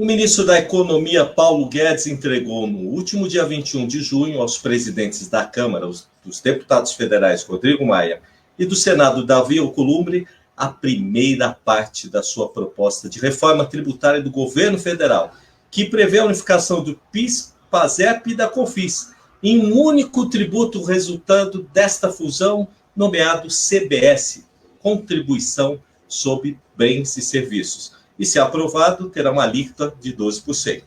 ministro da Economia, Paulo Guedes, entregou no último dia 21 de junho aos presidentes da Câmara, dos deputados federais Rodrigo Maia e do Senado Davi Alcolumbre, a primeira parte da sua proposta de reforma tributária do governo federal, que prevê a unificação do PIS, PASEP e da COFINS em um único tributo resultando desta fusão, nomeado CBS, Contribuição sobre Bens e Serviços. E, se aprovado, terá uma alíquota de 12%.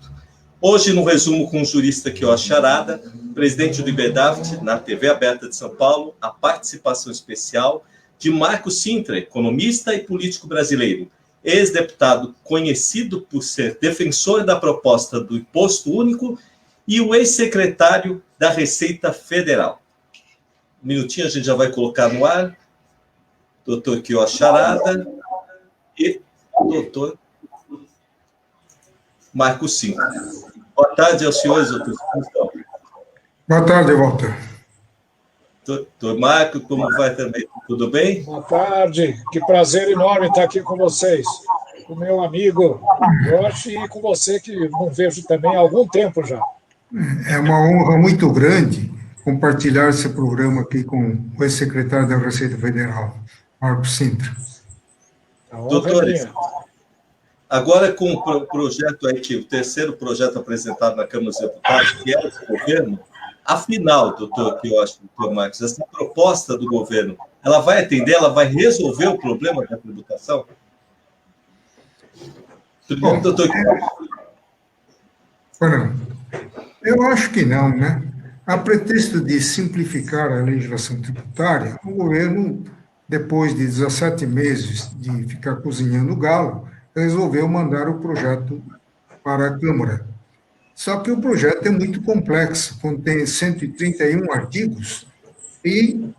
Hoje, no resumo com o jurista Quioá Charada, presidente do IBEDAFT, na TV aberta de São Paulo, a participação especial de Marco Sintra, economista e político brasileiro, ex-deputado conhecido por ser defensor da proposta do Imposto Único e o ex-secretário da Receita Federal. Um minutinho, a gente já vai colocar no ar. Doutor Quioá Charada e doutor Marco Sintra. Boa tarde aos senhores, doutor. Boa tarde, Walter. Doutor Marco, como vai também? Tudo bem? Boa tarde, que prazer enorme estar aqui com vocês, com o meu amigo Yoshi e com você, que não vejo também há algum tempo já. É uma honra muito grande compartilhar esse programa aqui com o ex-secretário da Receita Federal, Marco Sintra. Doutores, agora com o projeto aí, que o terceiro projeto apresentado na Câmara dos Deputados, que é o do governo, afinal, doutor Quioá, doutor Marcos, essa proposta do governo, ela vai atender, ela vai resolver o problema da tributação? Bom, doutor eu acho que não, né? A pretexto de simplificar a legislação tributária, o governo, depois de 17 meses de ficar cozinhando o galo, resolveu mandar o projeto para a Câmara. Só que o projeto é muito complexo, contém 131 artigos e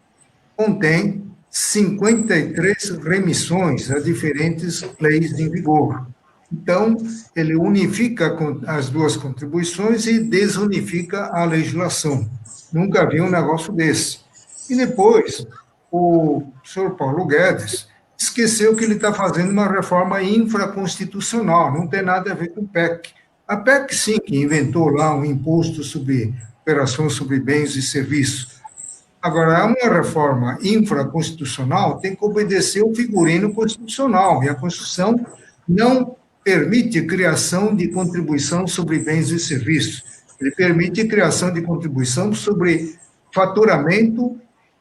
contém 53 remissões a diferentes leis em vigor. Então, ele unifica as duas contribuições e desunifica a legislação. Nunca vi um negócio desse. E depois, o senhor Paulo Guedes esqueceu que ele está fazendo uma reforma infraconstitucional, não tem nada a ver com o PEC. A PEC, sim, que inventou lá um imposto sobre operações sobre bens e serviços. Agora, uma reforma infraconstitucional tem que obedecer o figurino constitucional, e a Constituição não permite criação de contribuição sobre bens e serviços. Ele permite criação de contribuição sobre faturamento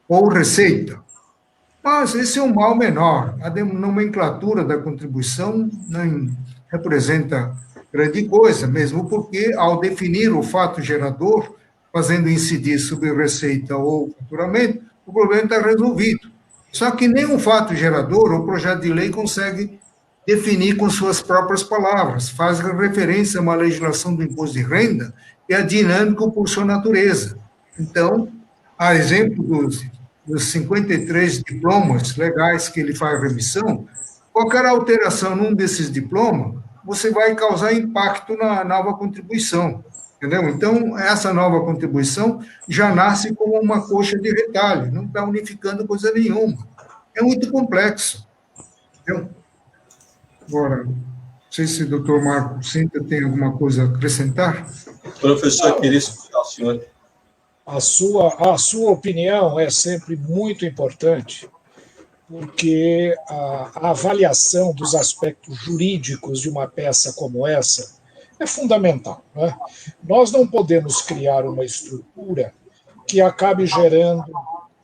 ou receita. Mas esse é um mal menor. A nomenclatura da contribuição não representa grande coisa, mesmo porque, ao definir o fato gerador, fazendo incidir sobre receita ou faturamento, o problema está resolvido. Só que nem um fato gerador, o projeto de lei consegue definir com suas próprias palavras, faz referência a uma legislação do imposto de renda que é dinâmico por sua natureza. Então, a exemplo dos 53 diplomas legais que ele faz remissão, qualquer alteração num desses diplomas, você vai causar impacto na nova contribuição, entendeu? Então, essa nova contribuição já nasce como uma coxa de retalho, não está unificando coisa nenhuma. É muito complexo, entendeu? Agora, não sei se o doutor Marco Sintra tem alguma coisa a acrescentar. Professor, queria escutar o senhor. A sua opinião é sempre muito importante, porque a avaliação dos aspectos jurídicos de uma peça como essa é fundamental, né? Nós não podemos criar uma estrutura que acabe gerando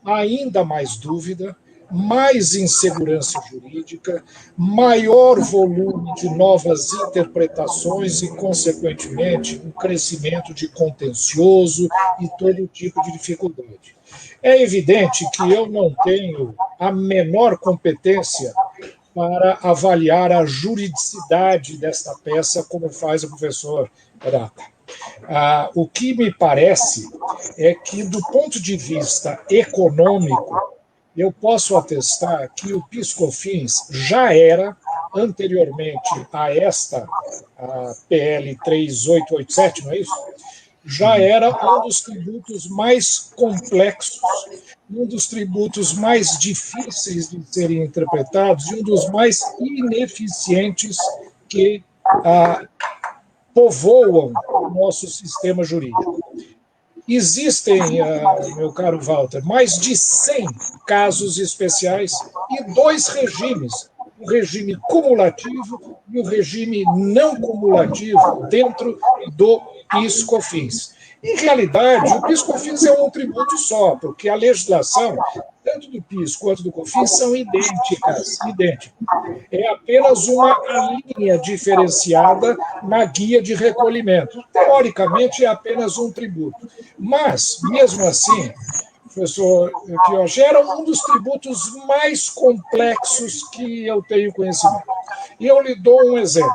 ainda mais dúvida, mais insegurança jurídica, maior volume de novas interpretações e, consequentemente, um crescimento de contencioso e todo tipo de dificuldade. É evidente que eu não tenho a menor competência para avaliar a juridicidade desta peça, como faz o professor Prata. O que me parece é que, do ponto de vista econômico, eu posso atestar que o PIS/COFINS já era, anteriormente a esta PL 3887, não é isso? Já era um dos tributos mais complexos, um dos tributos mais difíceis de serem interpretados e um dos mais ineficientes que povoam o nosso sistema jurídico. Existem, meu caro Walter, mais de 100 casos especiais e 2 regimes, o regime cumulativo e o regime não cumulativo dentro do PIS/COFINS. Em realidade, o PIS/COFINS é um tributo só, porque a legislação, tanto do PIS quanto do COFINS, são idênticas. É apenas uma linha diferenciada na guia de recolhimento. Teoricamente, é apenas um tributo. Mas, mesmo assim, professor Quioche, era um dos tributos mais complexos que eu tenho conhecimento. E eu lhe dou um exemplo.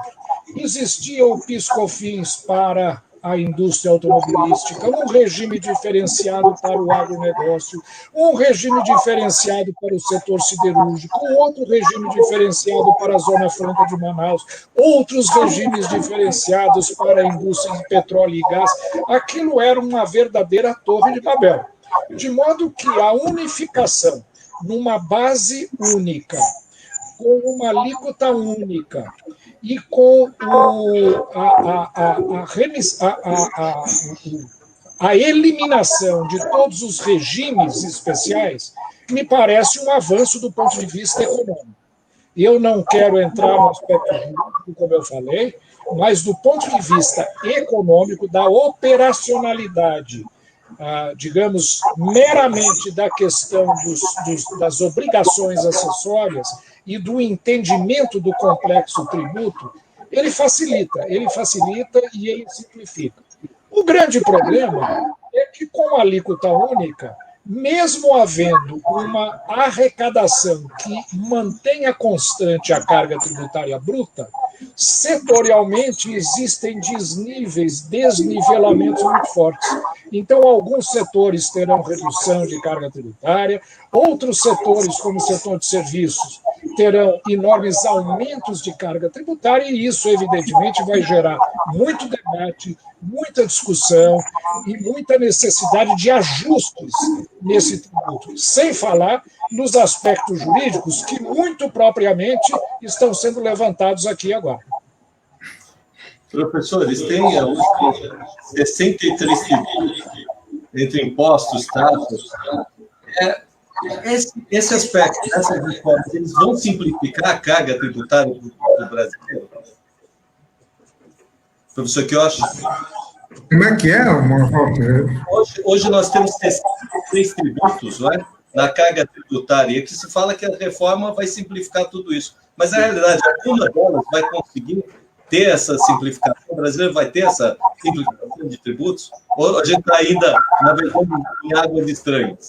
Existia o PIS/COFINS para a indústria automobilística, um regime diferenciado para o agronegócio, um regime diferenciado para o setor siderúrgico, um outro regime diferenciado para a Zona Franca de Manaus, outros regimes diferenciados para a indústria de petróleo e gás. Aquilo era uma verdadeira torre de Babel. De modo que a unificação numa base única, com uma alíquota única e com a eliminação de todos os regimes especiais, me parece um avanço do ponto de vista econômico. Eu não quero entrar no aspecto jurídico, como eu falei, mas do ponto de vista econômico, da operacionalidade, digamos, meramente da questão das obrigações acessórias e do entendimento do complexo tributo, ele facilita e ele simplifica. O grande problema é que, com a alíquota única, mesmo havendo uma arrecadação que mantenha constante a carga tributária bruta, setorialmente existem desnivelamentos muito fortes. Então, alguns setores terão redução de carga tributária, outros setores, como o setor de serviços, terão enormes aumentos de carga tributária, e isso, evidentemente, vai gerar muito debate, muita discussão e muita necessidade de ajustes nesse tributo, sem falar nos aspectos jurídicos que, muito propriamente, estão sendo levantados aqui agora. Professores, tem 63 tributos entre impostos, taxas. Esse aspecto, essas reformas, eles vão simplificar a carga tributária do brasileiro? Professor Quioche? Como é que é, Walter? Hoje nós temos 63 tributos, não é? Na carga tributária, e que se fala que a reforma vai simplificar tudo isso. Mas, na realidade, alguma delas vai conseguir ter essa simplificação? O brasileiro vai ter essa simplificação de tributos? Ou a gente está ainda navegando em águas estranhas?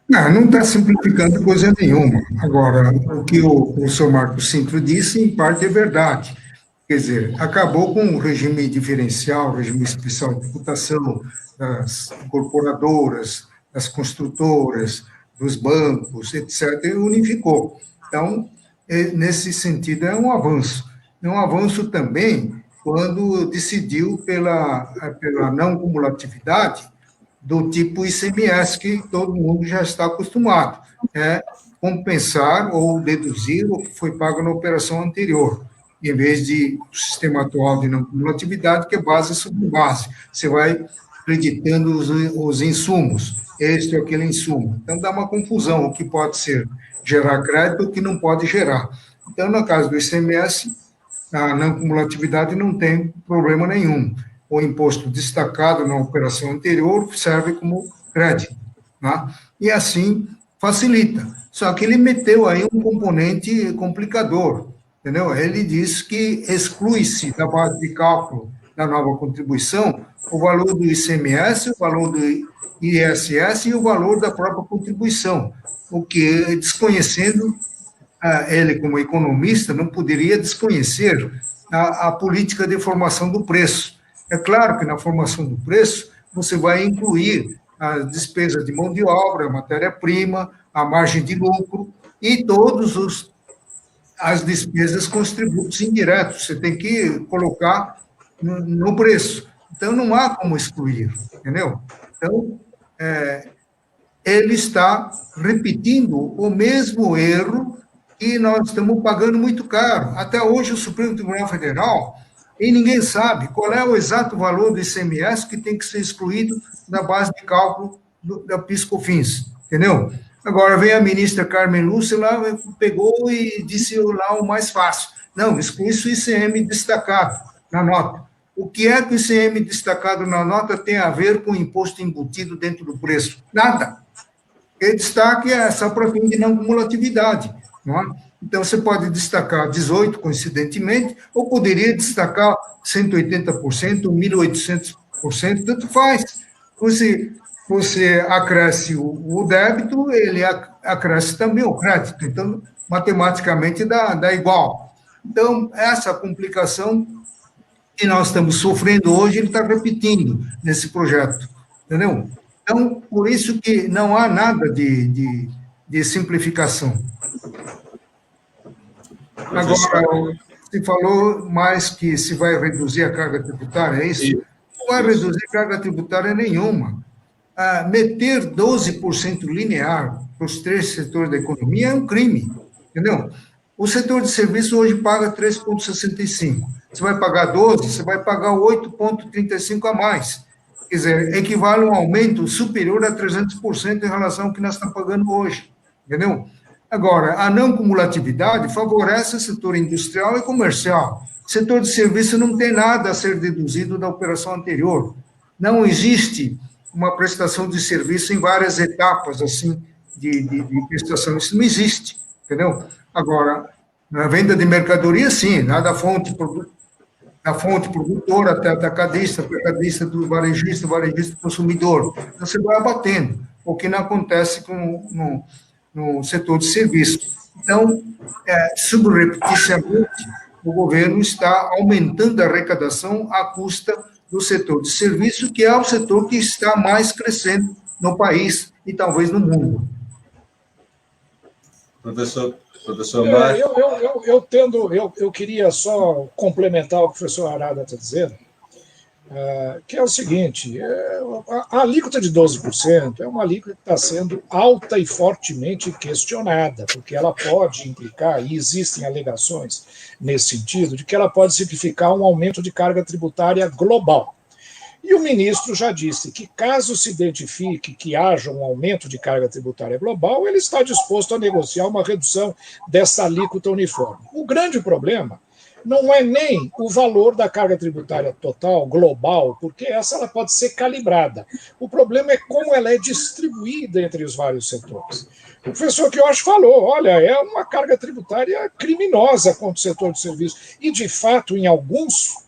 Não está simplificando coisa nenhuma. Agora, o que o professor Marco Cinto disse, em parte, é verdade. Quer dizer, acabou com o regime diferencial, o regime especial de tributação das incorporadoras, das construtoras, dos bancos, etc., e unificou. Então, nesse sentido, é um avanço. É um avanço também quando decidiu pela não cumulatividade do tipo ICMS, que todo mundo já está acostumado, compensar ou deduzir o que foi pago na operação anterior, em vez de o sistema atual de não cumulatividade, que é base sobre base. Você vai acreditando os insumos, este ou aquele insumo. Então, dá uma confusão, o que pode gerar crédito e o que não pode gerar. Então, no caso do ICMS, a não cumulatividade não tem problema nenhum. O imposto destacado na operação anterior serve como crédito, né? E assim facilita. Só que ele meteu aí um componente complicador, entendeu? Ele diz que exclui-se da base de cálculo da nova contribuição o valor do ICMS, o valor do ISS e o valor da própria contribuição, o que, desconhecendo, ele, como economista, não poderia desconhecer a política de formação do preço. É claro que na formação do preço você vai incluir as despesas de mão de obra, a matéria-prima, a margem de lucro e todas as despesas com os tributos indiretos. Você tem que colocar no preço. Então, não há como excluir, entendeu? Então, ele está repetindo o mesmo erro que nós estamos pagando muito caro. Até hoje, o Supremo Tribunal Federal E ninguém sabe qual é o exato valor do ICMS que tem que ser excluído da base de cálculo da PIS/COFINS, entendeu? Agora vem a ministra Carmen Lúcia lá, pegou e disse lá o mais fácil. Não, exclui-se o ICM destacado na nota. O que é que o ICM destacado na nota tem a ver com o imposto embutido dentro do preço? Nada. O destaque é só para fim de não cumulatividade, não é? Então, você pode destacar 18%, coincidentemente, ou poderia destacar 180%, 1.800%, tanto faz. Você acresce o débito, ele acresce também o crédito. Então, matematicamente, dá igual. Então, essa complicação que nós estamos sofrendo hoje, ele está repetindo nesse projeto, entendeu? Então, por isso que não há nada de simplificação. Agora, se falou mais que se vai reduzir a carga tributária, é isso? Não vai reduzir carga tributária nenhuma. Meter 12% linear para os 3 setores da economia é um crime, entendeu? O setor de serviço hoje paga 3,65. Você vai pagar 12, você vai pagar 8,35 a mais. Quer dizer, equivale a um aumento superior a 300% em relação ao que nós estamos pagando hoje, entendeu? Agora, a não cumulatividade favorece o setor industrial e comercial. O setor de serviço não tem nada a ser deduzido da operação anterior. Não existe uma prestação de serviço em várias etapas, assim, de prestação. Isso não existe, entendeu? Agora, na venda de mercadoria, sim, da fonte produtora até atacadista, do varejista consumidor. Então, você vai abatendo, o que não acontece no setor de serviço. Então, subrepeticiamente, o governo está aumentando a arrecadação à custa do setor de serviço, que é o setor que está mais crescendo no país e talvez no mundo. Professor Marco. Eu queria só complementar o que o professor Arada está dizendo, que é o seguinte, a alíquota de 12% é uma alíquota que está sendo alta e fortemente questionada, porque ela pode implicar, e existem alegações nesse sentido, de que ela pode significar um aumento de carga tributária global. E o ministro já disse que, caso se identifique que haja um aumento de carga tributária global, ele está disposto a negociar uma redução dessa alíquota uniforme. O grande problema não é nem o valor da carga tributária total, global, porque ela pode ser calibrada. O problema é como ela é distribuída entre os vários setores. O professor Queiroz falou, olha, é uma carga tributária criminosa contra o setor de serviço. E, de fato, em alguns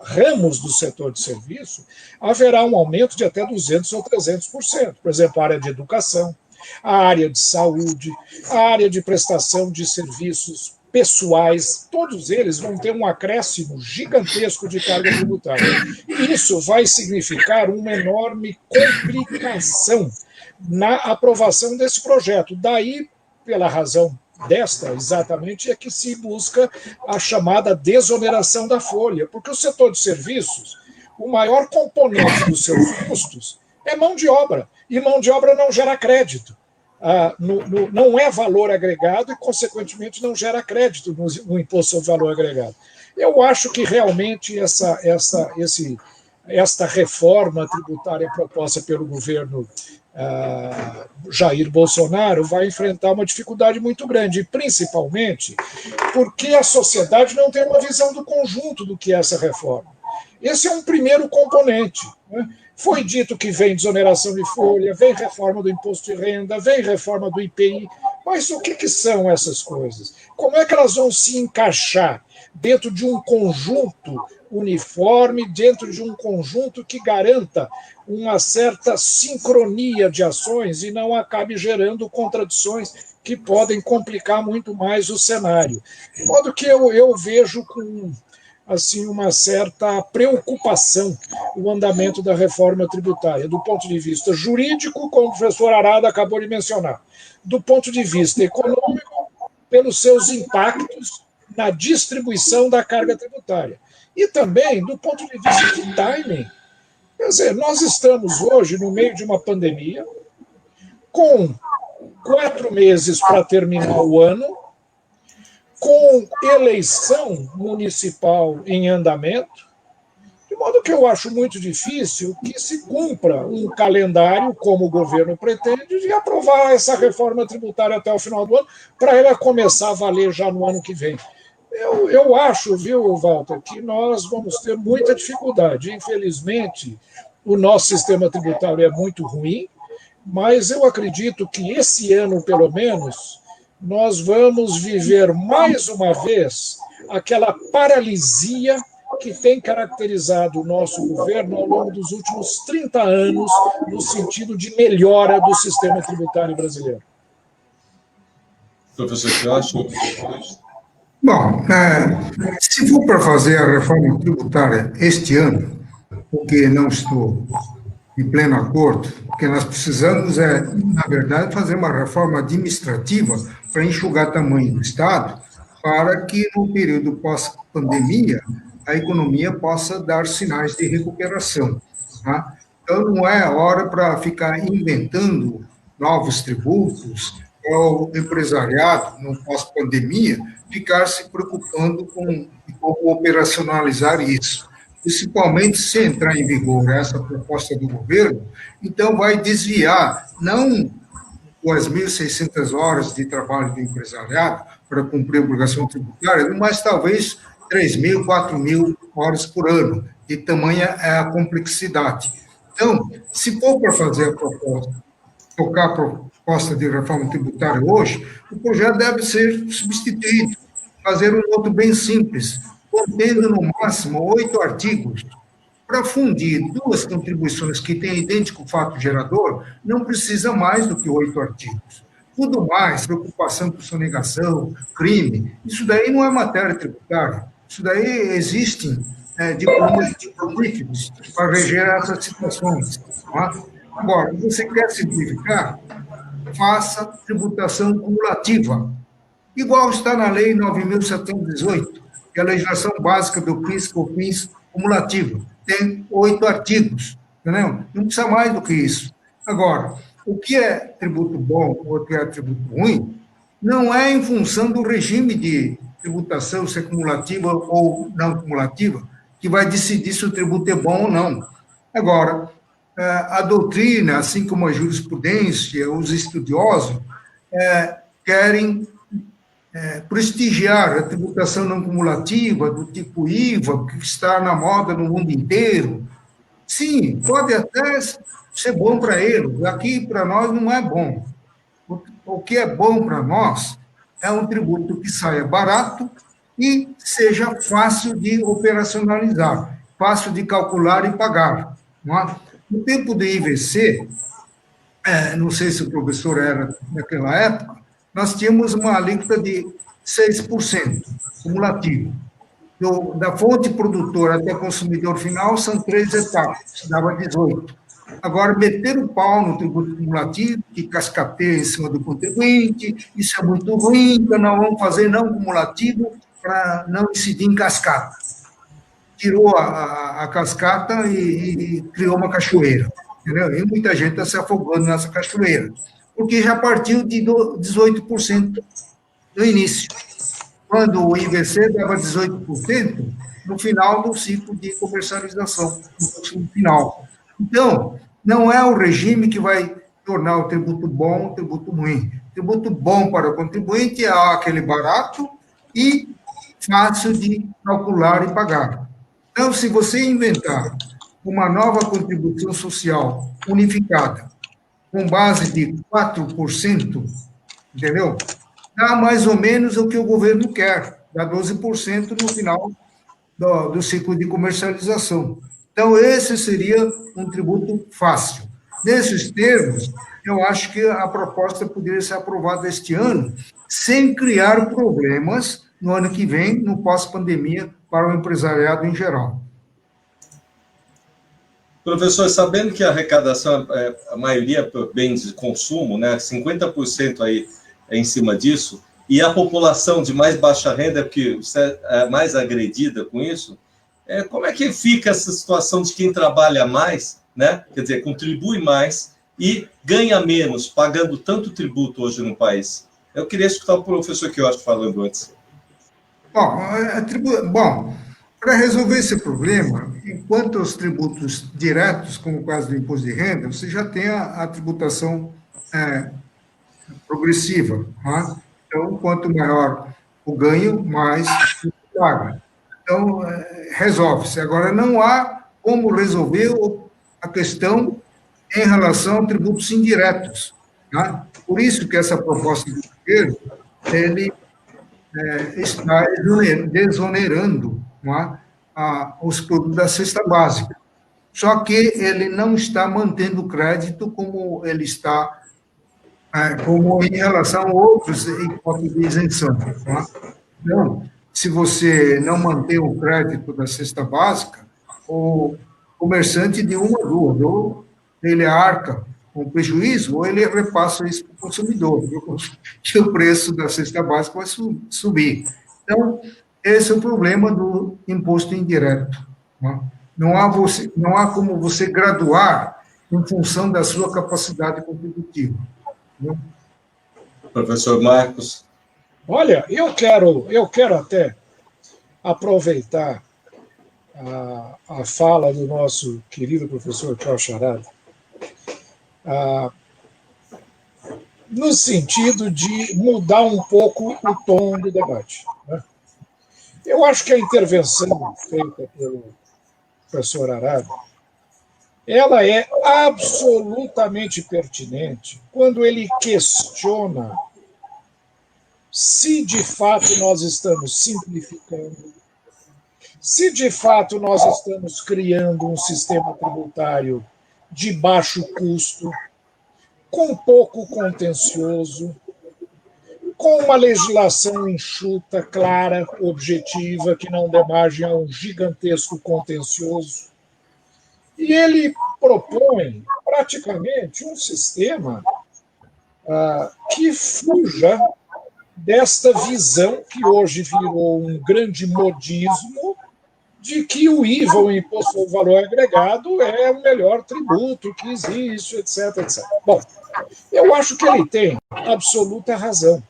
ramos do setor de serviço, haverá um aumento de até 200% ou 300%. Por exemplo, a área de educação, a área de saúde, a área de prestação de serviços pessoais, todos eles vão ter um acréscimo gigantesco de carga tributária. Isso vai significar uma enorme complicação na aprovação desse projeto. Daí, pela razão exatamente, é que se busca a chamada desoneração da folha, porque o setor de serviços, o maior componente dos seus custos é mão de obra, e mão de obra não gera crédito. Não é valor agregado e, consequentemente, não gera crédito no imposto sobre valor agregado. Eu acho que realmente esta reforma tributária proposta pelo governo Jair Bolsonaro vai enfrentar uma dificuldade muito grande, principalmente porque a sociedade não tem uma visão do conjunto do que é essa reforma. Esse é um primeiro componente, né? Foi dito que vem desoneração de folha, vem reforma do imposto de renda, vem reforma do IPI, mas o que são essas coisas? Como é que elas vão se encaixar dentro de um conjunto uniforme, dentro de um conjunto que garanta uma certa sincronia de ações e não acabe gerando contradições que podem complicar muito mais o cenário? De modo que eu vejo com assim, uma certa preocupação o andamento da reforma tributária, do ponto de vista jurídico, como o professor Arada acabou de mencionar, do ponto de vista econômico, pelos seus impactos na distribuição da carga tributária, e também do ponto de vista de timing. Quer dizer, nós estamos hoje no meio de uma pandemia, com 4 meses para terminar o ano, com eleição municipal em andamento, de modo que eu acho muito difícil que se cumpra um calendário, como o governo pretende, de aprovar essa reforma tributária até o final do ano, para ela começar a valer já no ano que vem. Eu acho, viu, Walter, que nós vamos ter muita dificuldade. Infelizmente, o nosso sistema tributário é muito ruim, mas eu acredito que esse ano, pelo menos, nós vamos viver mais uma vez aquela paralisia que tem caracterizado o nosso governo ao longo dos últimos 30 anos, no sentido de melhora do sistema tributário brasileiro. Professor Quioche? Bom, se for para fazer a reforma tributária este ano, porque não estou em pleno acordo, porque nós precisamos, na verdade, fazer uma reforma administrativa para enxugar tamanho do Estado, para que no período pós-pandemia a economia possa dar sinais de recuperação. Tá? Então, não é hora para ficar inventando novos tributos, ou o empresariado, no pós-pandemia, ficar se preocupando com como operacionalizar isso. Principalmente se entrar em vigor essa proposta do governo, então vai desviar, não as 1.600 horas de trabalho do empresariado para cumprir a obrigação tributária, mas talvez 3.000, 4.000 horas por ano, de tamanha é a complexidade. Então, se for para fazer a proposta, tocar a proposta de reforma tributária hoje, o projeto deve ser substituído, fazer um outro bem simples, contendo no máximo 8 artigos. Para fundir duas contribuições que têm idêntico fato gerador, não precisa mais do que 8 artigos. Tudo mais, preocupação com sonegação, crime, isso daí não é matéria tributária. Isso daí existem diplomas científicos para reger essas situações. Tá? Agora, se você quer simplificar, faça tributação cumulativa, igual está na Lei 9.718, que é a legislação básica do PIS/COFINS cumulativo. Tem 8 artigos, entendeu? Não precisa mais do que isso. Agora, o que é tributo bom ou o que é tributo ruim, não é em função do regime de tributação, se é cumulativa ou não cumulativa, que vai decidir se o tributo é bom ou não. Agora, a doutrina, assim como a jurisprudência, os estudiosos, querem prestigiar a tributação não cumulativa, do tipo IVA, que está na moda no mundo inteiro. Sim, pode até ser bom para eles, aqui para nós não é bom. O que é bom para nós é um tributo que saia barato e seja fácil de operacionalizar, fácil de calcular e pagar. Não é? No tempo do IVC, não sei se o professor era naquela época, nós tínhamos uma alíquota de 6% cumulativo. Da fonte produtora até consumidor final, são 3 etapas, dava 18%. Agora, meter o pau no tributo cumulativo, que cascateia em cima do contribuinte, isso é muito ruim, então nós vamos fazer não cumulativo para não incidir em cascata. Tirou a cascata e criou uma cachoeira, entendeu? E muita gente está se afogando nessa cachoeira, porque já partiu de 18% no início, quando o IVC dava 18% no final do ciclo de comercialização, no final. Então, não é o regime que vai tornar o tributo bom o tributo ruim. O tributo bom para o contribuinte é aquele barato e fácil de calcular e pagar. Então, se você inventar uma nova contribuição social unificada, com base de 4%, entendeu? Dá mais ou menos o que o governo quer, dá 12% no final do ciclo de comercialização. Então, esse seria um tributo fácil. Nesses termos, eu acho que a proposta poderia ser aprovada este ano, sem criar problemas no ano que vem, no pós-pandemia, para o empresariado em geral. Professor, sabendo que a arrecadação, a maioria por bens de consumo, né, 50% aí é em cima disso, e a população de mais baixa renda, que é mais agredida com isso, como é que fica essa situação de quem trabalha mais, né, quer dizer, contribui mais e ganha menos, pagando tanto tributo hoje no país? Eu queria escutar o professor Quioche falando antes. Bom, para resolver esse problema, enquanto os tributos diretos, como o caso do imposto de renda, você já tem a tributação é, progressiva. Né? Então, quanto maior o ganho, mais se paga. Então, resolve-se. Agora, não há como resolver a questão em relação a tributos indiretos. Né? Por isso que essa proposta do governo, ele está desonerando, não é, os produtos da cesta básica. Só que ele não está mantendo o crédito como ele está, como em relação a outros hipóteses de isenção. Não é? Então, se você não mantém o crédito da cesta básica, o comerciante de uma duas, ou ele arca com prejuízo, ou ele repassa isso para o consumidor, que o preço da cesta básica vai subir. Então, esse é o problema do imposto indireto. Né? Não há como você graduar em função da sua capacidade contributiva. Né? Professor Marcos. Olha, eu quero até aproveitar a fala do nosso querido professor Charles Charada, no sentido de mudar um pouco o tom do debate. Né? Eu acho que a intervenção feita pelo professor Arada, ela é absolutamente pertinente quando ele questiona se de fato nós estamos simplificando, se de fato nós estamos criando um sistema tributário de baixo custo, com pouco contencioso, com uma legislação enxuta, clara, objetiva, que não dê margem a um gigantesco contencioso. E ele propõe praticamente um sistema que fuja desta visão que hoje virou um grande modismo de que o IVA, o Imposto sobre Valor Agregado, é o melhor tributo que existe, etc, etc. Bom, eu acho que ele tem absoluta razão.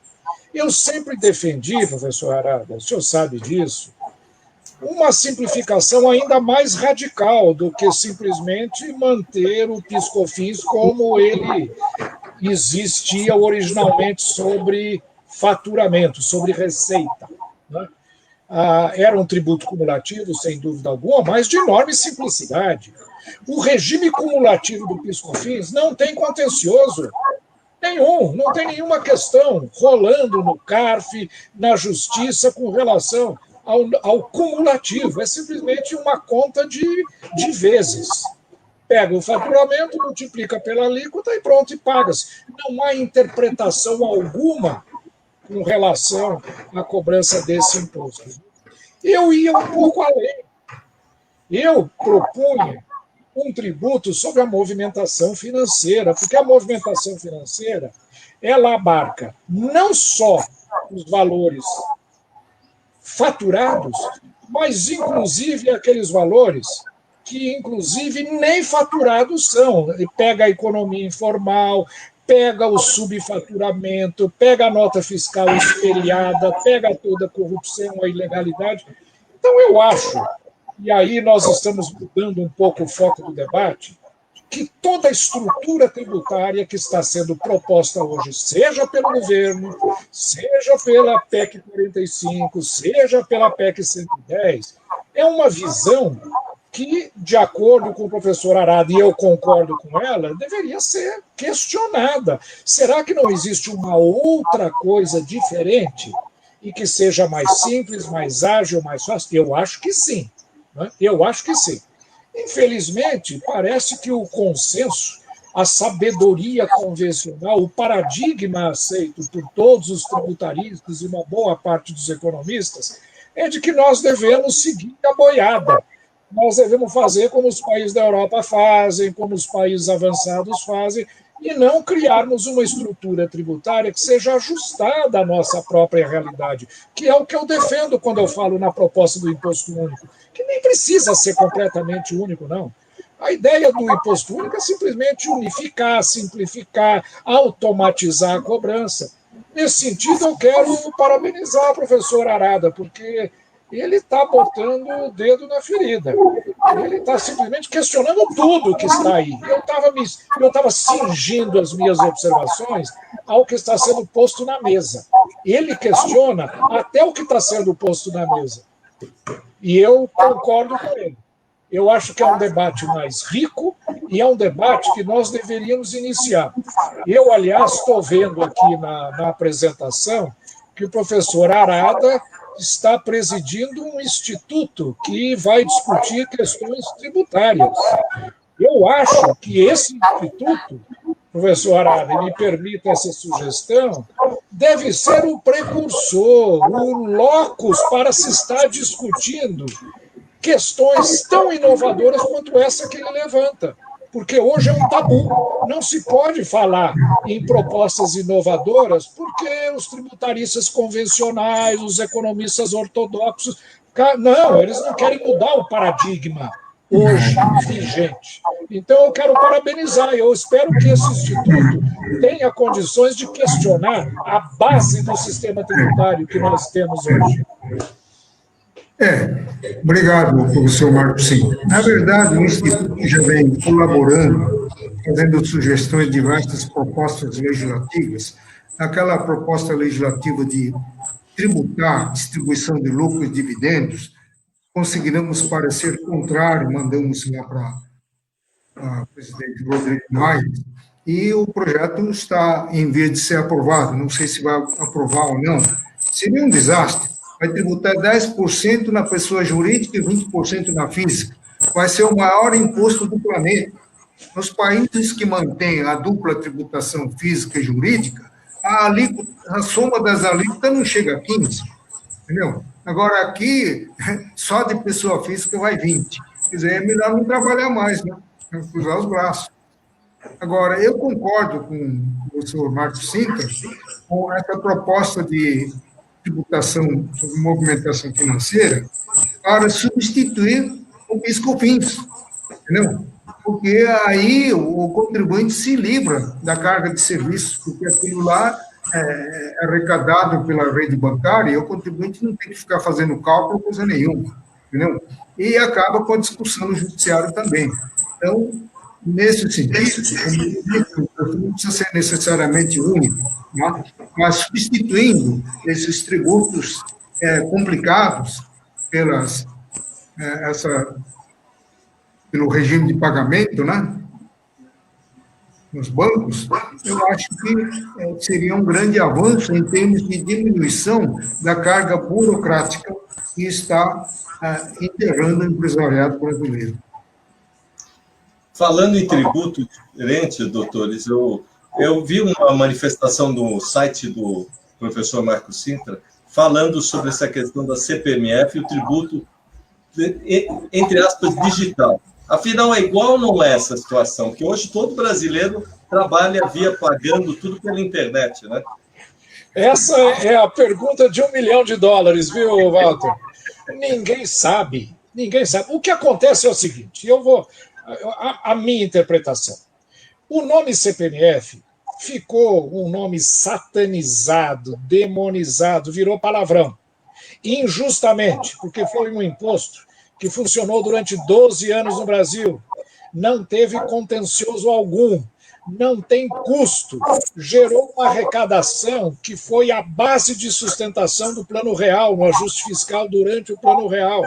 Eu sempre defendi, professor Arada, o senhor sabe disso, uma simplificação ainda mais radical do que simplesmente manter o PIS/COFINS como ele existia originalmente sobre faturamento, sobre receita. Né? Era um tributo cumulativo, sem dúvida alguma, mas de enorme simplicidade. O regime cumulativo do PIS/COFINS não tem contencioso nenhum, não tem nenhuma questão rolando no CARF, na justiça, com relação ao cumulativo. É simplesmente uma conta de vezes. Pega o faturamento, multiplica pela alíquota e pronto, e paga-se. Não há interpretação alguma com relação à cobrança desse imposto. Eu ia um pouco além. Eu propunha um tributo sobre a movimentação financeira, porque a movimentação financeira ela abarca não só os valores faturados, mas inclusive aqueles valores que inclusive nem faturados são. Pega a economia informal, pega o subfaturamento, pega a nota fiscal espelhada, pega toda a corrupção, a ilegalidade. Então, eu acho, e aí nós estamos mudando um pouco o foco do debate, que toda a estrutura tributária que está sendo proposta hoje, seja pelo governo, seja pela PEC 45, seja pela PEC 110, é uma visão que, de acordo com o professor Arada, e eu concordo com ela, deveria ser questionada. Será que não existe uma outra coisa diferente e que seja mais simples, mais ágil, mais fácil? Eu acho que sim. Né? Eu acho que sim. Infelizmente, parece que o consenso, a sabedoria convencional, o paradigma aceito por todos os tributaristas e uma boa parte dos economistas, é de que nós devemos seguir a boiada. Nós devemos fazer como os países da Europa fazem, como os países avançados fazem, e não criarmos uma estrutura tributária que seja ajustada à nossa própria realidade, que é o que eu defendo quando eu falo na proposta do imposto único, que nem precisa ser completamente único, não. A ideia do imposto único é simplesmente unificar, simplificar, automatizar a cobrança. Nesse sentido, eu quero parabenizar o professor Arada, porque ele está botando o dedo na ferida. Ele está simplesmente questionando tudo que está aí. Eu estava cingindo as minhas observações ao que está sendo posto na mesa. Ele questiona até o que está sendo posto na mesa. E eu concordo com ele. Eu acho que é um debate mais rico e é um debate que nós deveríamos iniciar. Eu, aliás, estou vendo aqui na apresentação que o professor Arada está presidindo um instituto que vai discutir questões tributárias. Eu acho que esse instituto, professor Arada, me permita essa sugestão, deve ser o precursor, o locus para se estar discutindo questões tão inovadoras quanto essa que ele levanta. Porque hoje é um tabu. Não se pode falar em propostas inovadoras porque os tributaristas convencionais, os economistas ortodoxos, não, eles não querem mudar o paradigma hoje vigente. Então, eu quero parabenizar. Eu espero que esse instituto tenha condições de questionar a base do sistema tributário que nós temos hoje. Obrigado, professor Marcos Sintra. Na verdade, o Instituto já vem colaborando, fazendo sugestões de vastas propostas legislativas. Aquela proposta legislativa de tributar distribuição de lucros e dividendos, conseguiremos parecer contrário, mandamos lá para o presidente Rodrigo Maia, e o projeto está em vez de ser aprovado, não sei se vai aprovar ou não. Seria um desastre. Vai tributar 10% na pessoa jurídica e 20% na física. Vai ser o maior imposto do planeta. Nos países que mantêm a dupla tributação física e jurídica, a soma das alíquotas não chega a 15%. Entendeu? Agora, aqui, só de pessoa física vai 20%. Quer dizer, é melhor não trabalhar mais, né? Cruzar os braços. Agora, eu concordo com o professor Marcos Sintra com essa proposta de tributação sobre movimentação financeira para substituir o PIS/COFINS, entendeu? Porque aí o contribuinte se livra da carga de serviços, porque aquilo lá é arrecadado pela rede bancária e o contribuinte não tem que ficar fazendo cálculo, coisa nenhuma, entendeu? E acaba com a discussão no judiciário também. Então, nesse sentido, não precisa ser necessariamente único, né? Mas substituindo esses tributos complicados pelo regime de pagamento, né, nos bancos, eu acho que seria um grande avanço em termos de diminuição da carga burocrática que está enterrando o empresariado brasileiro. Falando em tributo diferente, doutores, eu vi uma manifestação no site do professor Marcos Sintra falando sobre essa questão da CPMF e o tributo, entre aspas, digital. Afinal, é igual ou não é essa situação? Que hoje todo brasileiro trabalha pagando tudo pela internet, né? Essa é a pergunta de $1 milhão, viu, Walter? Ninguém sabe. O que acontece é o seguinte, a minha interpretação. O nome CPMF ficou um nome satanizado, demonizado, virou palavrão. Injustamente, porque foi um imposto que funcionou durante 12 anos no Brasil, não teve contencioso algum, não tem custo, gerou uma arrecadação que foi a base de sustentação do Plano Real, no ajuste fiscal durante o Plano Real.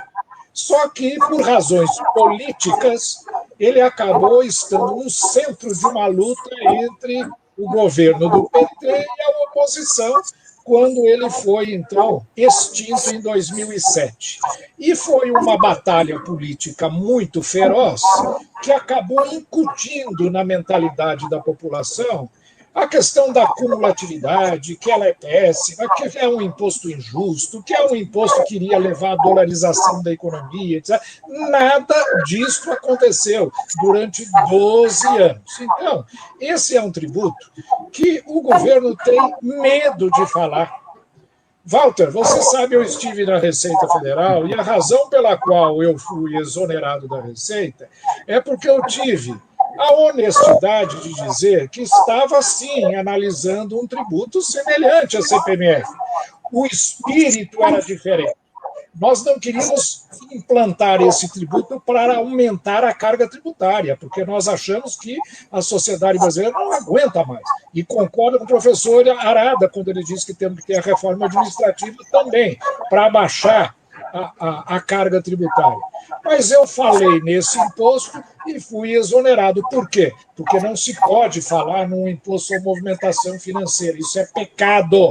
Só que, por razões políticas, ele acabou estando no centro de uma luta entre o governo do PT e a oposição, quando ele foi, então, extinto em 2007. E foi uma batalha política muito feroz que acabou incutindo na mentalidade da população a questão da cumulatividade, que ela é péssima, que é um imposto injusto, que é um imposto que iria levar à dolarização da economia, etc. Nada disso aconteceu durante 12 anos. Então, esse é um tributo que o governo tem medo de falar. Walter, você sabe, eu estive na Receita Federal e a razão pela qual eu fui exonerado da Receita é porque eu tive a honestidade de dizer que estava, sim, analisando um tributo semelhante à CPMF. O espírito era diferente. Nós não queríamos implantar esse tributo para aumentar a carga tributária, porque nós achamos que a sociedade brasileira não aguenta mais. E concordo com o professor Arada, quando ele diz que temos que ter a reforma administrativa também, para abaixar a carga tributária. Mas eu falei nesse imposto e fui exonerado. Por quê? Porque não se pode falar num imposto sobre movimentação financeira. Isso é pecado.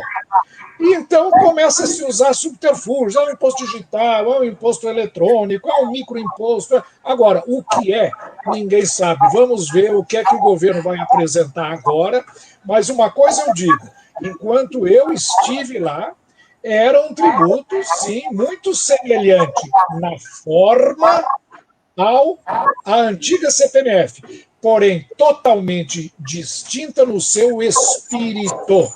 E então começa a se usar subterfúgios, é um imposto digital, é um imposto eletrônico, é um microimposto. Agora, o que é, ninguém sabe. Vamos ver o que é que o governo vai apresentar agora, mas uma coisa eu digo, enquanto eu estive lá, era um tributo, sim, muito semelhante na forma à antiga CPMF, porém totalmente distinta no seu espírito.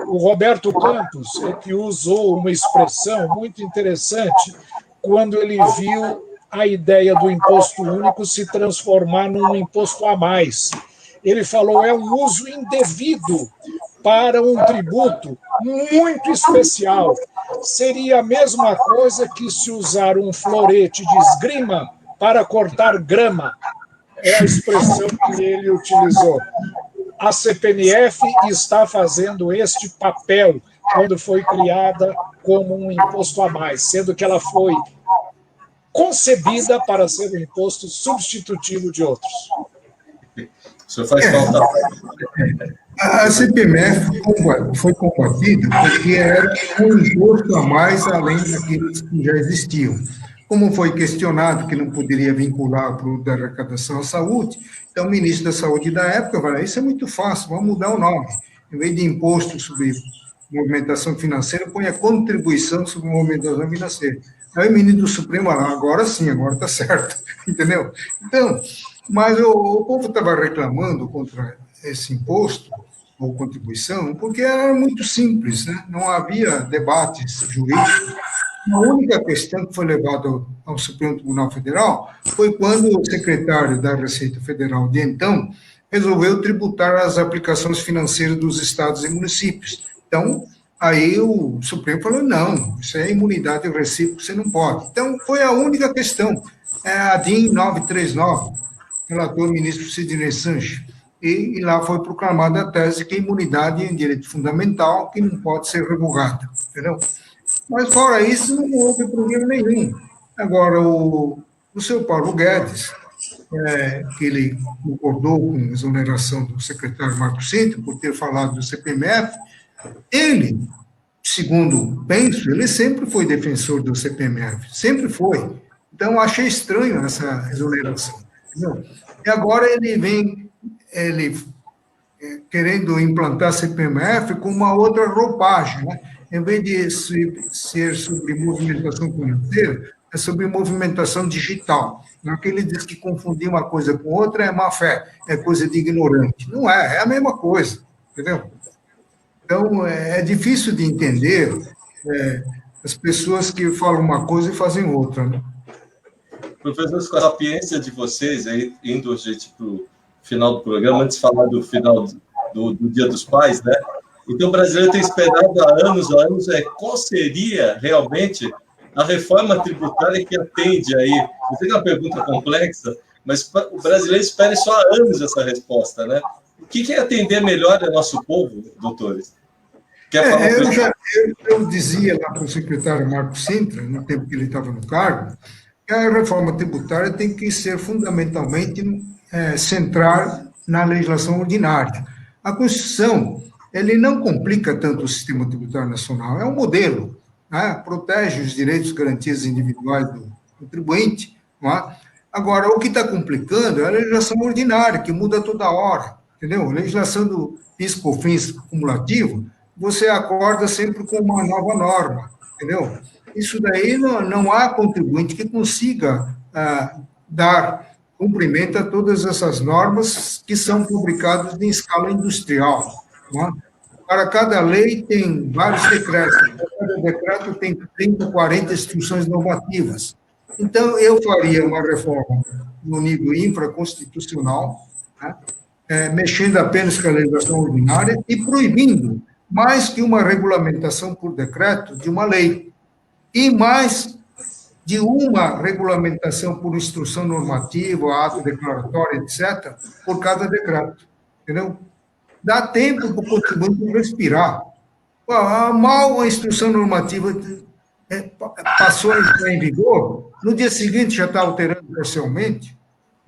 O Roberto Campos é que usou uma expressão muito interessante quando ele viu a ideia do imposto único se transformar num imposto a mais. Ele falou, é um uso indevido para um tributo muito especial. Seria a mesma coisa que se usar um florete de esgrima para cortar grama. É a expressão que ele utilizou. A CPMF está fazendo este papel quando foi criada como um imposto a mais, sendo que ela foi concebida para ser um imposto substitutivo de outros. Isso faz falta. A CPMF foi combatida porque era um imposto a mais além daqueles que já existiam. Como foi questionado que não poderia vincular para o da arrecadação à saúde, então o ministro da Saúde da época falou, isso é muito fácil, vamos mudar o nome. Em vez de imposto sobre movimentação financeira, põe a contribuição sobre movimentação financeira. Aí o ministro do Supremo falou, agora sim, agora está certo, entendeu? Então, mas o povo estava reclamando contra esse imposto, ou contribuição, porque era muito simples, né? Não havia debates jurídicos. A única questão que foi levada ao Supremo Tribunal Federal foi quando o secretário da Receita Federal de então resolveu tributar as aplicações financeiras dos estados e municípios. Então, aí o Supremo falou, não, isso é imunidade recíproca, você não pode. Então, foi a única questão. É a DIN 939, relator o ministro Sidney Sanches, e lá foi proclamada a tese que a imunidade é um direito fundamental que não pode ser revogada, entendeu? Mas, fora isso, não houve problema nenhum. Agora, o seu Paulo Guedes, que ele concordou com a exoneração do secretário Marco Cintra por ter falado do CPMF, ele, segundo penso, ele sempre foi defensor do CPMF, sempre foi. Então, achei estranho essa exoneração. Entendeu? E agora ele vem querendo implantar a CPMF com uma outra roupagem, né? Em vez de ser sobre movimentação financeira, é sobre movimentação digital. Porque ele diz que confundir uma coisa com outra é má fé, é coisa de ignorante. Não é, é a mesma coisa, entendeu? Então, é difícil de entender as pessoas que falam uma coisa e fazem outra, né? Professor, com a sapiência de vocês, aí, indo, gente, para o final do programa, antes de falar do final do Dia dos Pais, né? Então, o brasileiro tem esperado há anos, qual seria realmente a reforma tributária que atende aí? Eu sei que é uma pergunta complexa, mas o brasileiro espera só há anos essa resposta, né? O que é atender melhor ao nosso povo, doutores? Eu dizia lá para o secretário Marco Cintra, no tempo que ele estava no cargo, que a reforma tributária tem que ser fundamentalmente central na legislação ordinária. A Constituição, ele não complica tanto o sistema tributário nacional, é um modelo, né? Protege os direitos e garantias individuais do contribuinte. Não é? Agora, o que está complicando é a legislação ordinária, que muda toda hora, entendeu? A legislação do PIS/COFINS cumulativo, você acorda sempre com uma nova norma, entendeu? Isso daí não há contribuinte que consiga dar cumprimento a todas essas normas que são publicadas em escala industrial. Não é? Para cada lei tem vários decretos, cada decreto tem 30, 40 instruções normativas. Então, eu faria uma reforma no nível infraconstitucional, né? Mexendo apenas com a legislação ordinária e proibindo mais que uma regulamentação por decreto de uma lei, e mais de uma regulamentação por instrução normativa, ato declaratório, etc., por cada decreto. Entendeu? Dá tempo para o contribuinte respirar. Mal a instrução normativa passou a entrar em vigor, no dia seguinte já está alterando parcialmente.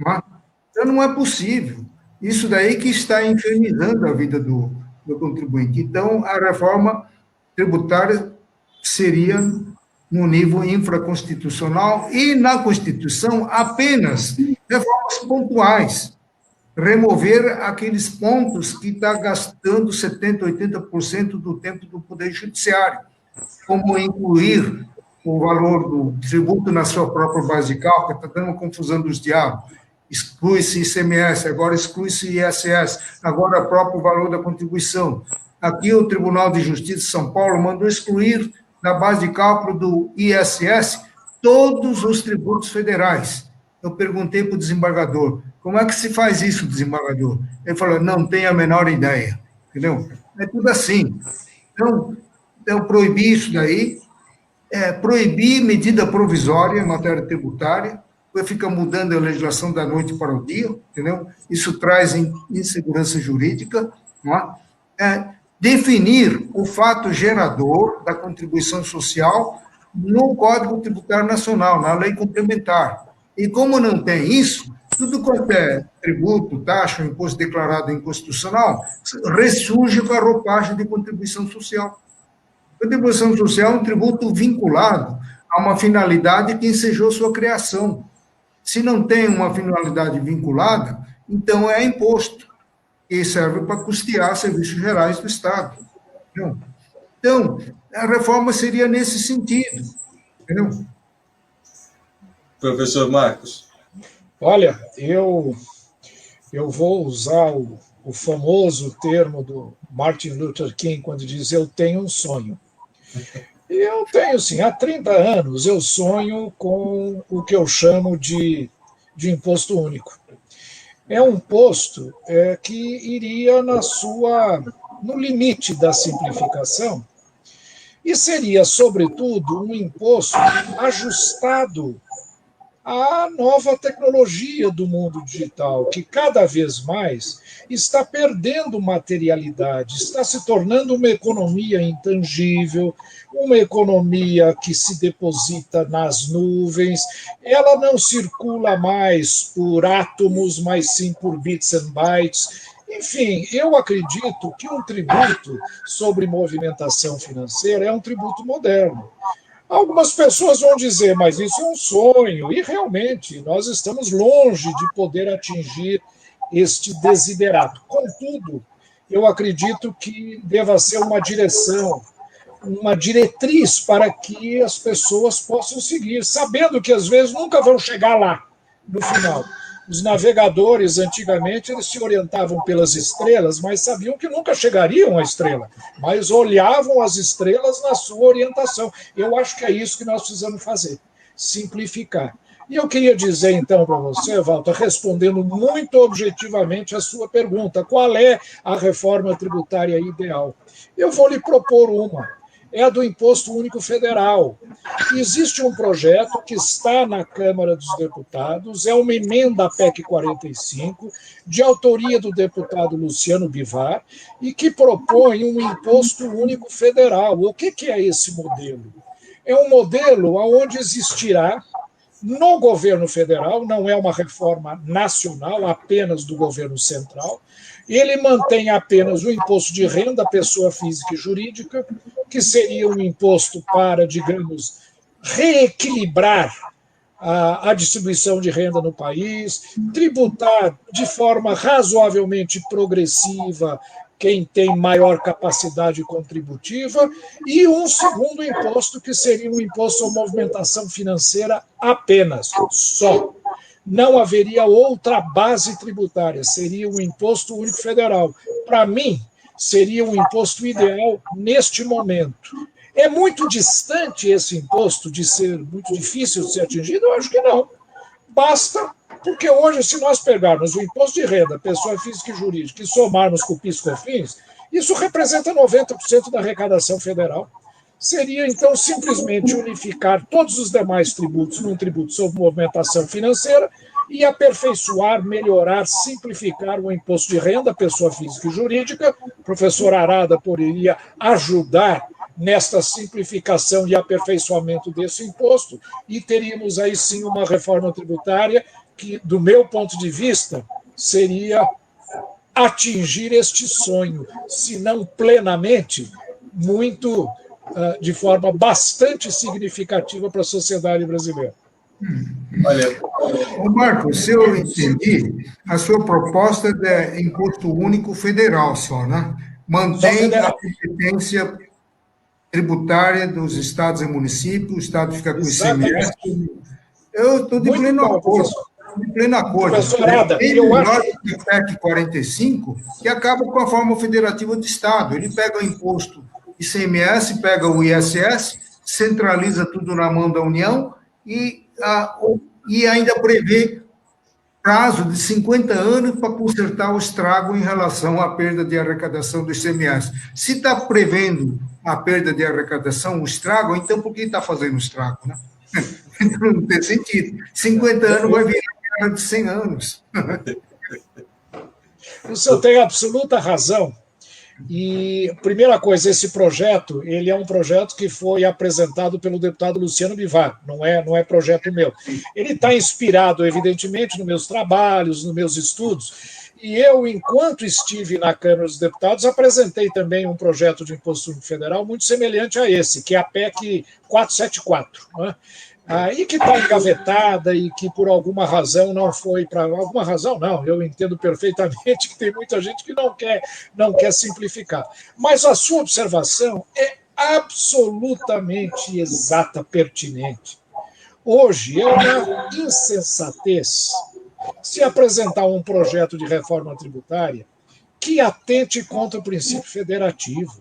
Então, não é possível. Isso daí que está infernizando a vida do contribuinte. Então, a reforma tributária seria no nível infraconstitucional e na Constituição apenas reformas pontuais. Remover aqueles pontos que está gastando 70%, 80% do tempo do Poder Judiciário, como incluir o valor do tributo na sua própria base de cálculo, está dando uma confusão dos diabos. Exclui-se ICMS, agora exclui-se ISS, agora o próprio valor da contribuição. Aqui o Tribunal de Justiça de São Paulo mandou excluir da base de cálculo do ISS todos os tributos federais. Eu perguntei para o desembargador, como é que se faz isso, desembargador? Ele falou, não tenho a menor ideia, entendeu? É tudo assim. Então proibir isso daí, proibir medida provisória em matéria tributária, fica mudando a legislação da noite para o dia, entendeu? Isso traz insegurança jurídica, não é? Definir o fato gerador da contribuição social no Código Tributário Nacional, na lei complementar. E como não tem isso, tudo quanto é tributo, taxa, imposto declarado inconstitucional, ressurge com a roupagem de contribuição social. Contribuição social é um tributo vinculado a uma finalidade que ensejou sua criação. Se não tem uma finalidade vinculada, então é imposto, que serve para custear serviços gerais do Estado. Entendeu? Então, a reforma seria nesse sentido. Entendeu? Professor Marcos. Olha, eu vou usar o famoso termo do Martin Luther King, quando diz, eu tenho um sonho. Eu tenho, sim, há 30 anos eu sonho com o que eu chamo de imposto único. É um imposto que iria no limite da simplificação e seria, sobretudo, um imposto ajustado à nova tecnologia do mundo digital, que cada vez mais está perdendo materialidade, está se tornando uma economia intangível, uma economia que se deposita nas nuvens, ela não circula mais por átomos, mas sim por bits and bytes. Enfim, eu acredito que um tributo sobre movimentação financeira é um tributo moderno. Algumas pessoas vão dizer, mas isso é um sonho, e realmente nós estamos longe de poder atingir este desiderato. Contudo, eu acredito que deva ser uma direção, uma diretriz para que as pessoas possam seguir, sabendo que às vezes nunca vão chegar lá, no final. Os navegadores, antigamente, eles se orientavam pelas estrelas, mas sabiam que nunca chegariam à estrela, mas olhavam as estrelas na sua orientação. Eu acho que é isso que nós precisamos fazer, simplificar. E eu queria dizer, então, para você, Walter, respondendo muito objetivamente a sua pergunta, qual é a reforma tributária ideal? Eu vou lhe propor uma. É a do Imposto Único Federal. Existe um projeto que está na Câmara dos Deputados, é uma emenda à PEC 45, de autoria do deputado Luciano Bivar, e que propõe um Imposto Único Federal. O que é esse modelo? É um modelo onde existirá no governo federal, não é uma reforma nacional, apenas do governo central. Ele mantém apenas o imposto de renda, pessoa física e jurídica, que seria um imposto para, digamos, reequilibrar a distribuição de renda no país, tributar de forma razoavelmente progressiva quem tem maior capacidade contributiva, e um segundo imposto, que seria um imposto à movimentação financeira apenas, só. Não haveria outra base tributária, seria um imposto único federal. Para mim, seria um imposto ideal neste momento. É muito distante esse imposto de ser muito difícil de ser atingido? Eu acho que não. Basta Porque hoje, se nós pegarmos o imposto de renda, pessoa física e jurídica, e somarmos com o PIS/COFINS, isso representa 90% da arrecadação federal. Seria, então, simplesmente unificar todos os demais tributos num tributo sobre movimentação financeira e aperfeiçoar, melhorar, simplificar o imposto de renda, pessoa física e jurídica. O professor Arada poderia ajudar nesta simplificação e aperfeiçoamento desse imposto, e teríamos aí sim uma reforma tributária que, do meu ponto de vista, seria atingir este sonho, se não plenamente, muito de forma bastante significativa para a sociedade brasileira. Olha, Marco, se eu entendi, a sua proposta é imposto único federal só, né? Mantém a competência tributária dos estados e municípios, o estado fica com o ICMS. Eu estou de pleno acordo. De pleno acordo. Eu acho que o PEC 45, que acaba com a forma federativa do Estado. Ele pega o imposto ICMS, pega o ISS, centraliza tudo na mão da União e ainda prevê prazo de 50 anos para consertar o estrago em relação à perda de arrecadação do ICMS. Se está prevendo a perda de arrecadação, o estrago, então por que está fazendo o estrago, né? Não tem sentido. 50 anos vai virar de 100 anos. O senhor tem absoluta razão. E, primeira coisa, esse projeto, ele é um projeto que foi apresentado pelo deputado Luciano Bivar, não é projeto meu. Ele está inspirado, evidentemente, nos meus trabalhos, nos meus estudos, e eu, enquanto estive na Câmara dos Deputados, apresentei também um projeto de imposto único federal muito semelhante a esse, que é a PEC 474, né? E que está engavetada e que por alguma razão não foi para... Alguma razão não, eu entendo perfeitamente que tem muita gente que não quer simplificar. Mas a sua observação é absolutamente exata, pertinente. Hoje é uma insensatez se apresentar um projeto de reforma tributária que atente contra o princípio federativo.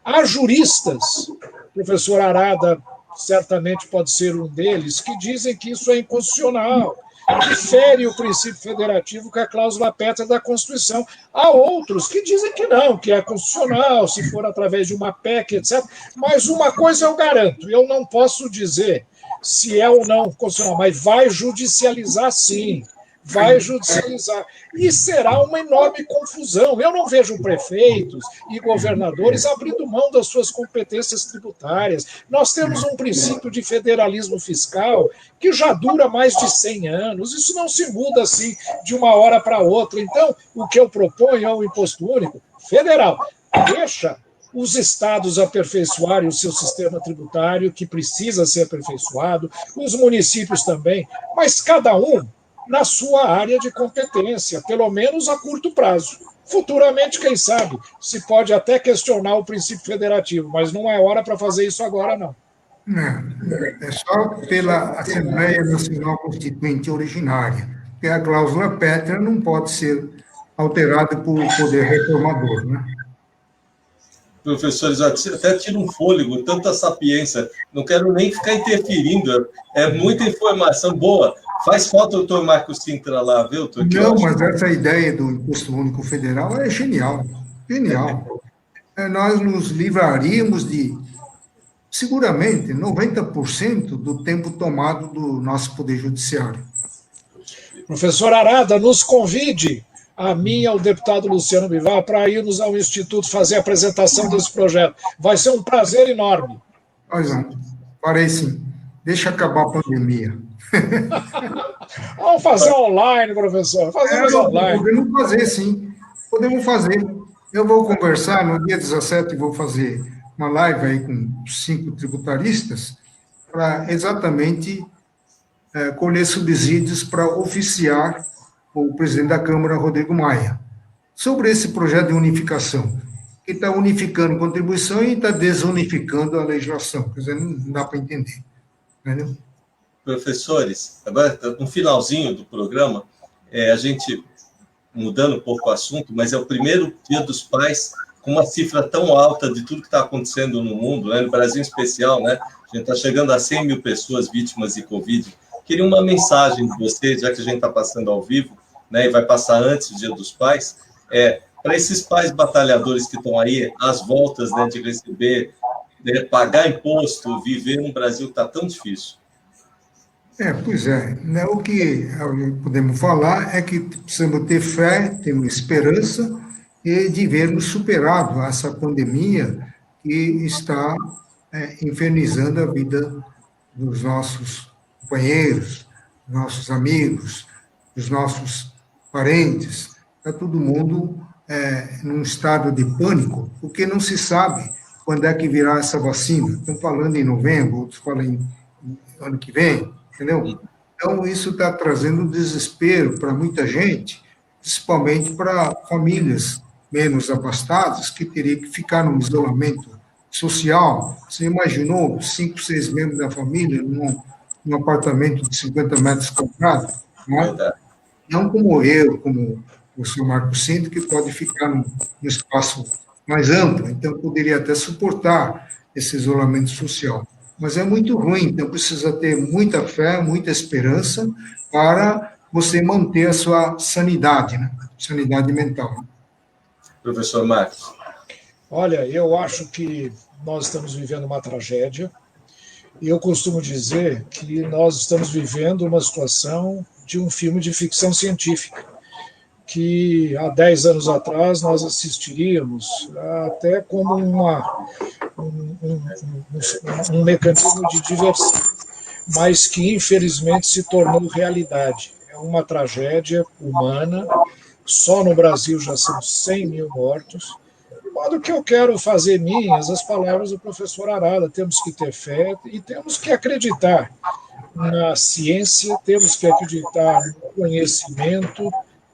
Há juristas, professor Arada certamente pode ser um deles, que dizem que isso é inconstitucional, que fere o princípio federativo com a cláusula pétrea da Constituição. Há outros que dizem que não, que é constitucional, se for através de uma PEC, etc. Mas uma coisa eu garanto, eu não posso dizer se é ou não constitucional, mas vai judicializar sim. Vai judicializar. E será uma enorme confusão. Eu não vejo prefeitos e governadores abrindo mão das suas competências tributárias. Nós temos um princípio de federalismo fiscal que já dura mais de 100 anos. Isso não se muda assim de uma hora para outra. Então, o que eu proponho é um imposto único federal. Deixa os estados aperfeiçoarem o seu sistema tributário, que precisa ser aperfeiçoado, os municípios também, mas cada um na sua área de competência, pelo menos a curto prazo. Futuramente, quem sabe, se pode até questionar o princípio federativo, mas não é hora para fazer isso agora, não. É só pela Assembleia Nacional Constituinte originária, porque a cláusula pétrea não pode ser alterada por poder reformador, né? Professores, até tira um fôlego, tanta sapiência, não quero nem ficar interferindo, é muita informação boa. Faz falta o doutor Marcos Sintra lá, viu? Não, mas essa ideia do Imposto Único Federal é genial, genial. Nós nos livraríamos de, seguramente, 90% do tempo tomado do nosso Poder Judiciário. Professor Arada, nos convide, a mim e ao deputado Luciano Bivar, para irmos ao Instituto fazer a apresentação desse projeto. Vai ser um prazer enorme. Pois não, farei sim. Deixa acabar a pandemia. Vamos fazer online, professor. Fazemos online. Podemos fazer, sim. Podemos fazer. Eu vou conversar, no dia 17, vou fazer uma live aí com 5 tributaristas para exatamente colher subsídios para oficiar o presidente da Câmara, Rodrigo Maia, sobre esse projeto de unificação, que está unificando contribuição e está desunificando a legislação. Quer dizer, não dá para entender. Entendeu? Professores, agora no finalzinho do programa, a gente mudando um pouco o assunto, mas é o primeiro Dia dos Pais com uma cifra tão alta de tudo que está acontecendo no mundo, né, no Brasil em especial, né? A gente está chegando a 100 mil pessoas vítimas de Covid, Queria uma mensagem de você, já que a gente está passando ao vivo, né, e vai passar antes do Dia dos Pais, para esses pais batalhadores que estão aí, às voltas, né, de receber, né, pagar imposto, viver num Brasil que está tão difícil. Pois é. Né, o que podemos falar é que precisamos ter fé, ter esperança de vermos superado essa pandemia que está infernizando a vida dos nossos companheiros, nossos amigos, dos nossos parentes. Está todo mundo num estado de pânico, porque não se sabe quando é que virá essa vacina. Estão falando em novembro, outros falam em ano que vem, entendeu? Então, isso está trazendo desespero para muita gente, principalmente para famílias menos abastadas, que teriam que ficar num isolamento social. Você imaginou 5, 6 membros da família num apartamento de 50 metros quadrados? Não como eu, como o senhor Marco Cinto, que pode ficar num espaço mais amplo, então poderia até suportar esse isolamento social. Mas é muito ruim, então precisa ter muita fé, muita esperança para você manter a sua sanidade, né? Sanidade mental. Professor Marcos. Olha, eu acho que nós estamos vivendo uma tragédia, e eu costumo dizer que nós estamos vivendo uma situação de um filme de ficção científica, que há 10 anos atrás nós assistiríamos até como um mecanismo de diversão, mas que infelizmente se tornou realidade. É uma tragédia humana, só no Brasil já são 100 mil mortos. De modo que eu quero fazer minhas as palavras do professor Arada: temos que ter fé e temos que acreditar na ciência, temos que acreditar no conhecimento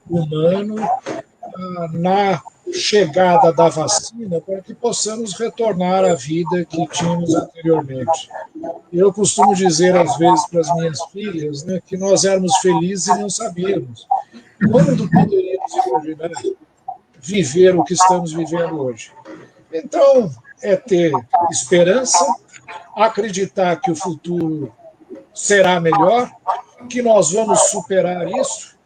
humano, na chegada da vacina, para que possamos retornar à vida que tínhamos anteriormente. Eu costumo dizer, às vezes, para as minhas filhas, né, que nós éramos felizes e não sabíamos. Quando poderíamos imaginar viver o que estamos vivendo hoje? Então, é ter esperança, acreditar que o futuro será melhor, que nós vamos superar isso,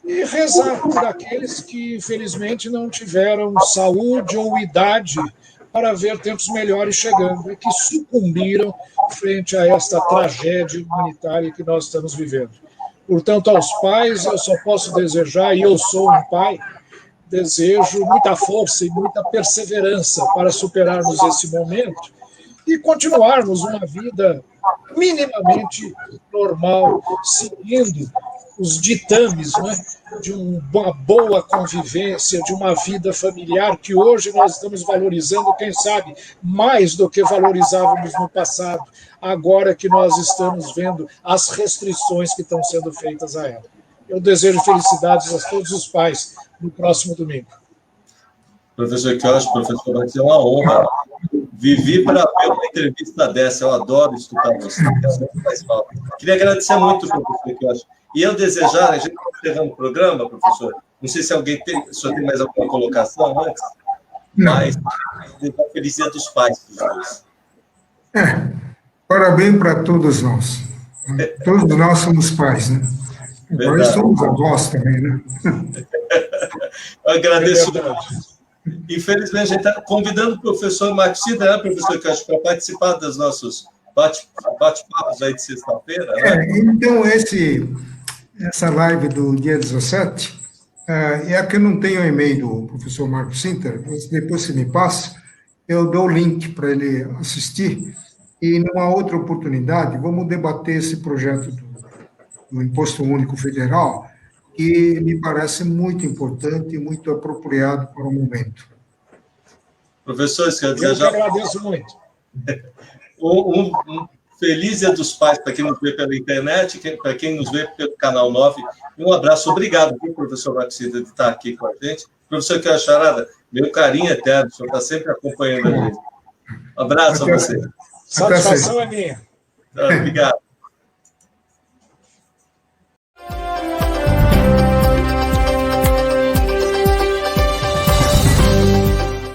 e rezar por aqueles que, infelizmente, não tiveram saúde ou idade para ver tempos melhores chegando e que sucumbiram frente a esta tragédia humanitária que nós estamos vivendo. Portanto, aos pais, eu só posso desejar, e eu sou um pai, desejo muita força e muita perseverança para superarmos esse momento e continuarmos uma vida minimamente normal, seguindo os ditames, né, de uma boa convivência, de uma vida familiar que hoje nós estamos valorizando, quem sabe, mais do que valorizávamos no passado, agora que nós estamos vendo as restrições que estão sendo feitas a ela. Eu desejo felicidades a todos os pais no próximo domingo. Professor Quioche, professor, vai ser uma honra. Vivi para ver uma entrevista dessa, eu adoro escutar você. Queria agradecer muito, professor Quioche. E eu desejar, a gente está encerrando o programa, professor, não sei se alguém tem, o senhor tem mais alguma colocação antes, mas desejar feliz Dia dos Pais para os dois. Parabéns para todos nós. Todos nós somos pais, né? Agora somos avós também, né? Eu agradeço. Infelizmente, a gente está convidando o professor Marcos Cinto, né, professor Quioche, para participar dos nossos bate-papos aí de sexta-feira. Né? Então, essa live do dia 17, é que eu não tenho o e-mail do professor Marcos Cinto, mas depois você me passa, eu dou o link para ele assistir, e numa outra oportunidade, vamos debater esse projeto do Imposto Único Federal, que me parece muito importante e muito apropriado para o momento. Professor, eu agradeço muito. Um feliz Dia dos Pais para quem nos vê pela internet, para quem nos vê pelo Canal 9. Um abraço, obrigado, professor Marcos Cinto, de estar aqui com a gente. Professor Quioche Arada, meu carinho eterno, o senhor está sempre acompanhando a gente. Um abraço a você. Satisfação é minha. Obrigado.